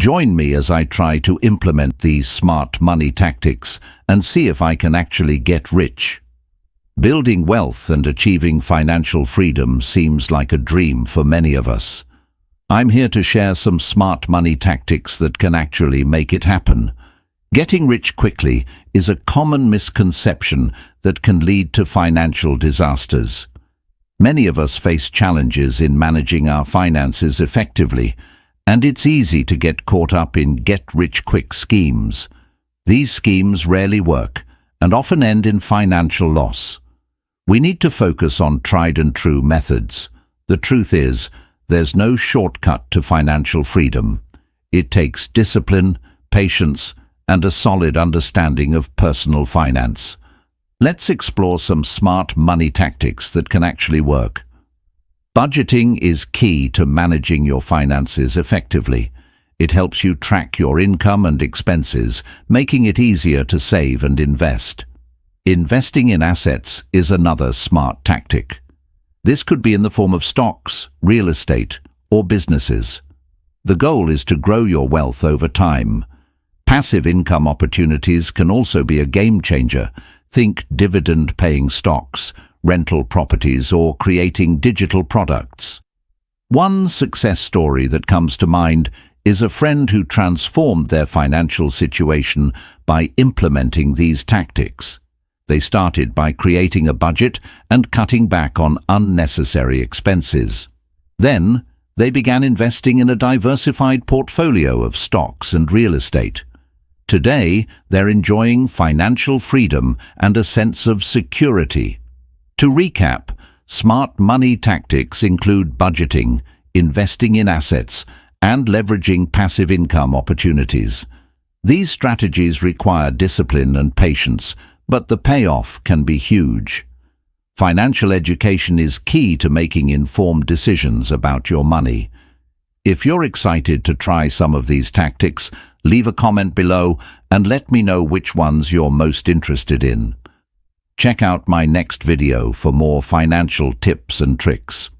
Join me as I try to implement these smart money tactics and see if I can actually get rich. Building wealth and achieving financial freedom seems like a dream for many of us. I'm here to share some smart money tactics that can actually make it happen. Getting rich quickly is a common misconception that can lead to financial disasters. Many of us face challenges in managing our finances effectively, and it's easy to get caught up in get-rich-quick schemes. These schemes rarely work and often end in financial loss. We need to focus on tried-and-true methods. The truth is, there's no shortcut to financial freedom. It takes discipline, patience, and a solid understanding of personal finance. Let's explore some smart money tactics that can actually work. Budgeting is key to managing your finances effectively. It helps you track your income and expenses, making it easier to save and invest. Investing in assets is another smart tactic. This could be in the form of stocks, real estate, or businesses. The goal is to grow your wealth over time. Passive income opportunities can also be a game changer. Think dividend-paying stocks, rental properties, or creating digital products. One success story that comes to mind is a friend who transformed their financial situation by implementing these tactics. They started by creating a budget and cutting back on unnecessary expenses. Then, they began investing in a diversified portfolio of stocks and real estate. Today, they're enjoying financial freedom and a sense of security. To recap, smart money tactics include budgeting, investing in assets, and leveraging passive income opportunities. These strategies require discipline and patience, but the payoff can be huge. Financial education is key to making informed decisions about your money. If you're excited to try some of these tactics, leave a comment below and let me know which ones you're most interested in. Check out my next video for more financial tips and tricks.